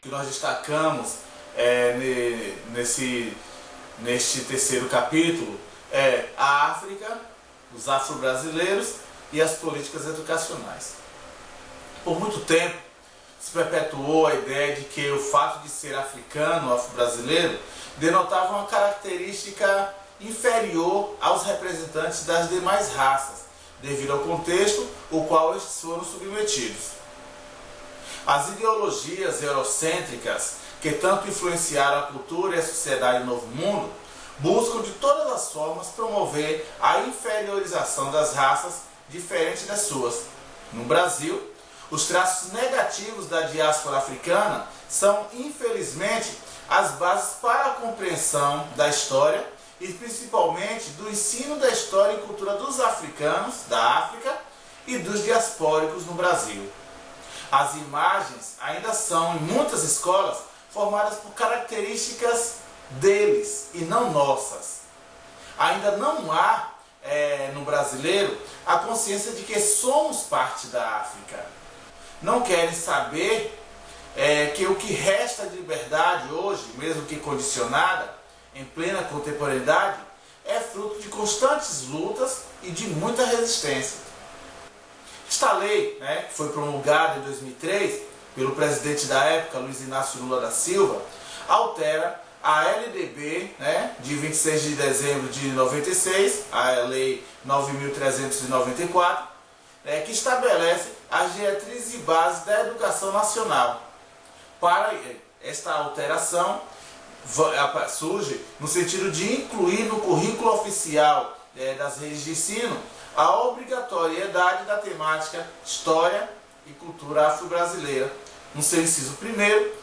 que nós destacamos neste terceiro capítulo é a África, os afro-brasileiros e as políticas educacionais. Por muito tempo se perpetuou a ideia de que o fato de ser africano, afro-brasileiro, denotava uma característica inferior aos representantes das demais raças, devido ao contexto ao qual estes foram submetidos. As ideologias eurocêntricas que tanto influenciaram a cultura e a sociedade do Novo Mundo buscam de todas as formas promover a inferiorização das raças diferentes das suas. No Brasil, os traços negativos da diáspora africana são, infelizmente, as bases para a compreensão da história e principalmente do ensino da história e cultura dos africanos, da África, e dos diaspóricos no Brasil. As imagens ainda são, em muitas escolas, formadas por características deles e não nossas. Ainda não há, no brasileiro, a consciência de que somos parte da África. Não querem saber que o que resta de liberdade hoje, mesmo que condicionada, em plena contemporaneidade, é fruto de constantes lutas e de muita resistência. Esta lei, que foi promulgada em 2003 pelo presidente da época, Luiz Inácio Lula da Silva, altera a LDB, de 26 de dezembro de 96, a Lei 9.394, que estabelece as diretrizes e bases da educação nacional. Para esta alteração, surge no sentido de incluir no currículo oficial das redes de ensino a obrigatoriedade da temática História e Cultura Afro-Brasileira. No seu inciso primeiro,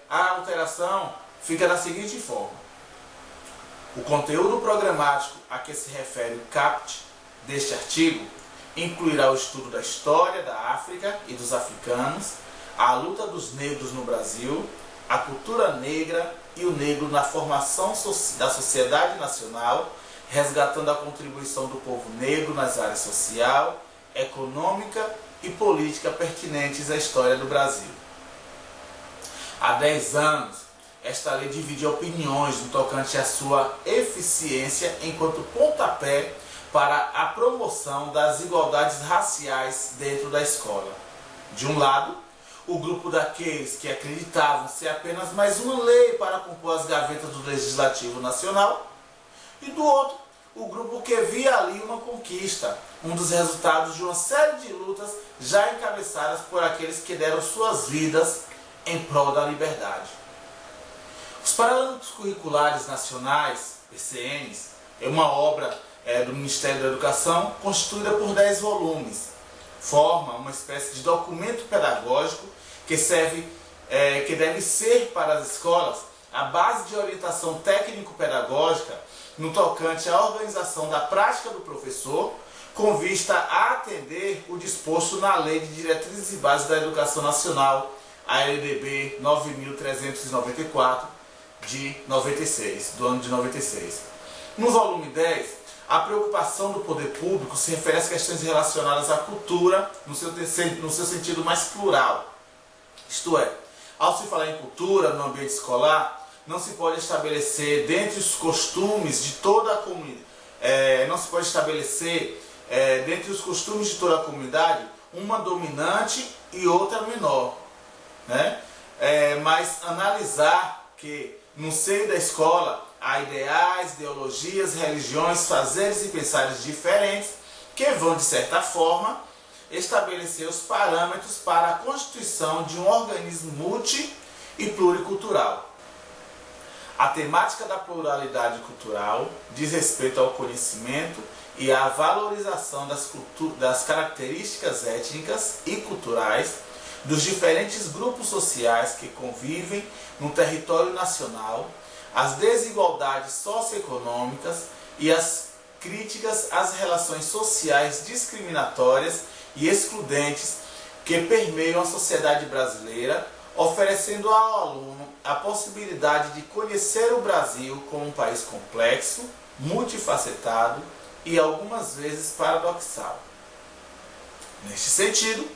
a alteração fica da seguinte forma: o conteúdo programático a que se refere o caput deste artigo incluirá o estudo da história da África e dos africanos, a luta dos negros no Brasil, a cultura negra e o negro na formação da sociedade nacional, resgatando a contribuição do povo negro nas áreas social, econômica e política pertinentes à história do Brasil. Há 10 anos, esta lei divide opiniões no tocante à sua eficiência enquanto pontapé para a promoção das igualdades raciais dentro da escola. De um lado, o grupo daqueles que acreditavam ser apenas mais uma lei para compor as gavetas do Legislativo Nacional, e do outro, o grupo que via ali uma conquista, um dos resultados de uma série de lutas já encabeçadas por aqueles que deram suas vidas em prol da liberdade. Os Parâmetros Curriculares Nacionais, PCNs, é uma obra do Ministério da Educação constituída por 10 volumes. Forma uma espécie de documento pedagógico que deve ser para as escolas a base de orientação técnico-pedagógica no tocante à organização da prática do professor, com vista a atender o disposto na Lei de Diretrizes e Bases da Educação Nacional, a LDB 9.394 do ano de 96. No volume 10, a preocupação do poder público se refere às questões relacionadas à cultura no seu sentido mais plural. Isto é, ao se falar em cultura no ambiente escolar, não se pode estabelecer dentre os costumes de toda a comunidade, uma dominante e outra menor, mas analisar que no seio da escola há ideais, ideologias, religiões, fazeres e pensares diferentes que vão, de certa forma, estabelecer os parâmetros para a constituição de um organismo multi e pluricultural. A temática da pluralidade cultural diz respeito ao conhecimento e à valorização das características étnicas e culturais dos diferentes grupos sociais que convivem no território nacional, as desigualdades socioeconômicas e as críticas às relações sociais discriminatórias e excludentes que permeiam a sociedade brasileira, oferecendo ao aluno a possibilidade de conhecer o Brasil como um país complexo, multifacetado e algumas vezes paradoxal. Neste sentido,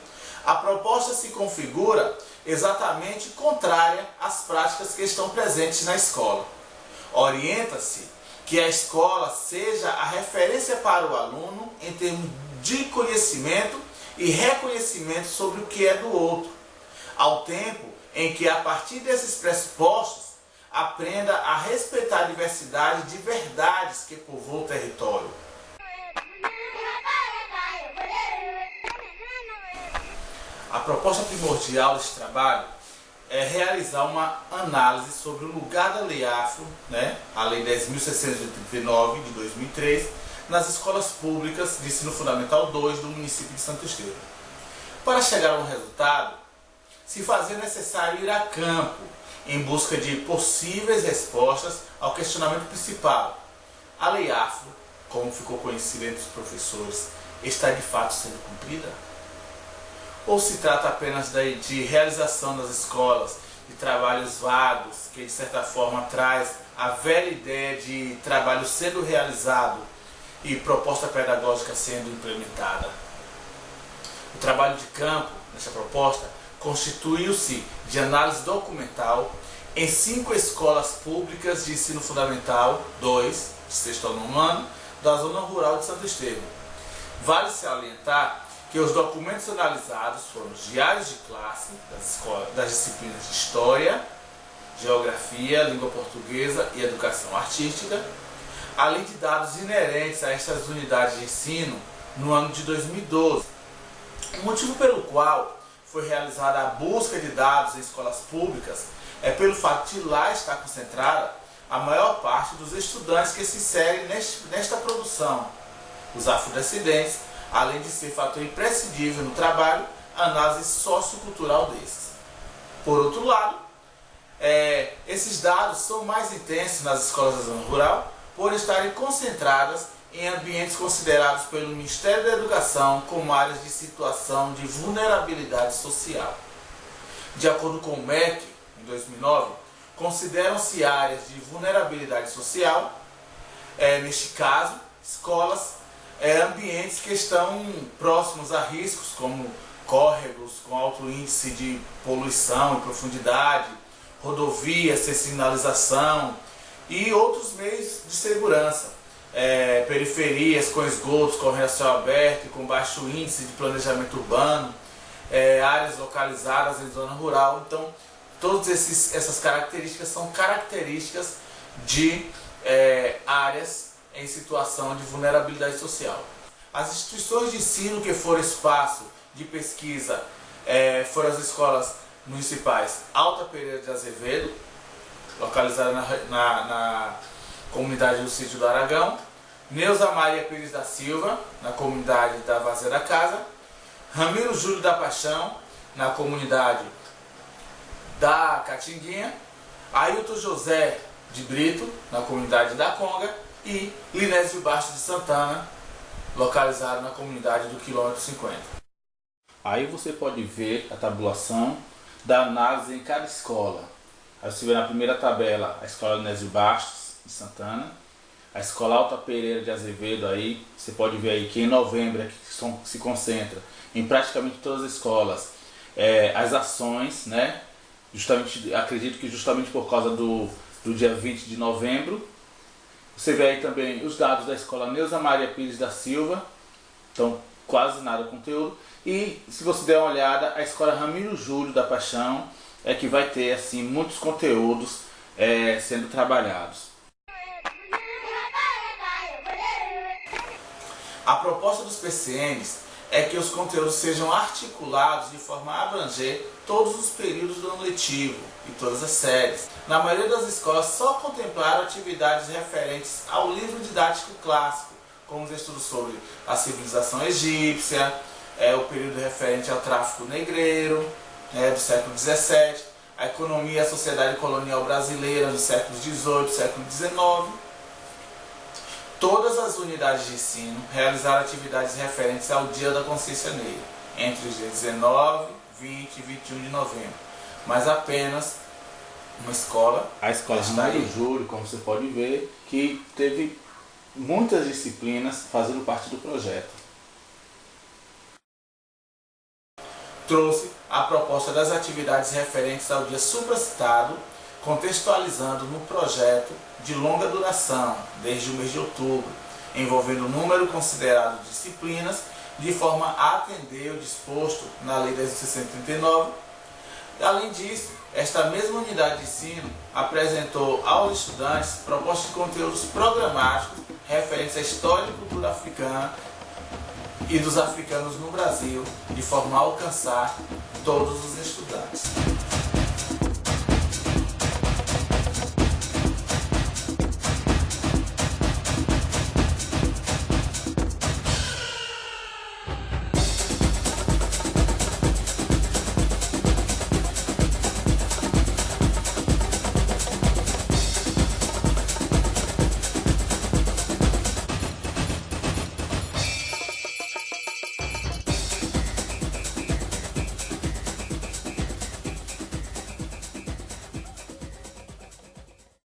a proposta se configura exatamente contrária às práticas que estão presentes na escola. Orienta-se que a escola seja a referência para o aluno em termos de conhecimento e reconhecimento sobre o que é do outro, ao tempo em que, a partir desses pressupostos, aprenda a respeitar a diversidade de verdades que povoam o território. A proposta primordial deste trabalho é realizar uma análise sobre o lugar da Lei Afro, a Lei 10.689 de 2003, nas escolas públicas de ensino fundamental 2 do município de Santo Estevão. Para chegar a um resultado, se fazia necessário ir a campo em busca de possíveis respostas ao questionamento principal. A Lei Afro, como ficou conhecida entre os professores, está de fato sendo cumprida? Ou se trata apenas de realização nas escolas, de trabalhos vagos, que de certa forma traz a velha ideia de trabalho sendo realizado e proposta pedagógica sendo implementada? O trabalho de campo, nessa proposta, constituiu-se de análise documental em 5 escolas públicas de ensino fundamental 2, de sexto ao nono ano, da zona rural de Santo Estevão. Vale salientar que os documentos analisados foram os diários de classe das disciplinas de História, Geografia, Língua Portuguesa e Educação Artística, além de dados inerentes a estas unidades de ensino no ano de 2012. O motivo pelo qual foi realizada a busca de dados em escolas públicas é pelo fato de lá estar concentrada a maior parte dos estudantes que se inserem nesta produção, os afrodescendentes, além de ser fator imprescindível no trabalho, a análise sociocultural desses. Por outro lado, esses dados são mais intensos nas escolas da zona rural por estarem concentradas em ambientes considerados pelo Ministério da Educação como áreas de situação de vulnerabilidade social. De acordo com o MEC, em 2009, consideram-se áreas de vulnerabilidade social, neste caso, escolas, ambientes que estão próximos a riscos como córregos com alto índice de poluição e profundidade, rodovias sem sinalização e outros meios de segurança. Periferias com esgotos, correndo a céu aberto e com baixo índice de planejamento urbano, áreas localizadas em zona rural. Então, todas essas características são características de áreas em situação de vulnerabilidade social. As instituições de ensino que foram espaço de pesquisa foram as escolas municipais Alta Pereira de Azevedo, localizada na comunidade do Sítio do Aragão, Neuza Maria Pires da Silva, na comunidade da Vazia da Casa, Ramiro Júlio da Paixão, na comunidade da Catinguinha, Ailton José de Brito, na comunidade da Conga, e Linésio Bastos de Santana, localizado na comunidade do quilômetro 50. Aí você pode ver a tabulação da análise em cada escola. Aí você vê na primeira tabela a escola Linésio Bastos de Santana, a escola Alta Pereira de Azevedo. Aí você pode ver aí que em novembro se concentra em praticamente todas as escolas as ações, justamente, acredito que justamente por causa do dia 20 de novembro. Você vê aí também os dados da escola Neuza Maria Pires da Silva, então quase nada conteúdo. E se você der uma olhada, a escola Ramiro Júlio da Paixão que vai ter assim muitos conteúdos sendo trabalhados. A proposta dos PCNs é que os conteúdos sejam articulados de forma a abranger todos os períodos do ano letivo e todas as séries. Na maioria das escolas só contemplaram atividades referentes ao livro didático clássico, como os estudos sobre a civilização egípcia, o período referente ao tráfico negreiro, do século XVII, a economia e a sociedade colonial brasileira dos séculos XVIII, século XIX. Todas as unidades de ensino realizaram atividades referentes ao Dia da Consciência Negra, entre os dias 19, 20 e 21 de novembro, mas apenas uma escola, a escola Ramiro Júlio, como você pode ver, que teve muitas disciplinas fazendo parte do projeto. trouxe a proposta das atividades referentes ao dia supracitado, contextualizando no projeto de longa duração, desde o mês de outubro, envolvendo um número considerado de disciplinas, de forma a atender o disposto na Lei 10.639. Além disso, esta mesma unidade de ensino apresentou aos estudantes propostas de conteúdos programáticos referentes à história e cultura africana e dos africanos no Brasil, de forma a alcançar todos os estudantes.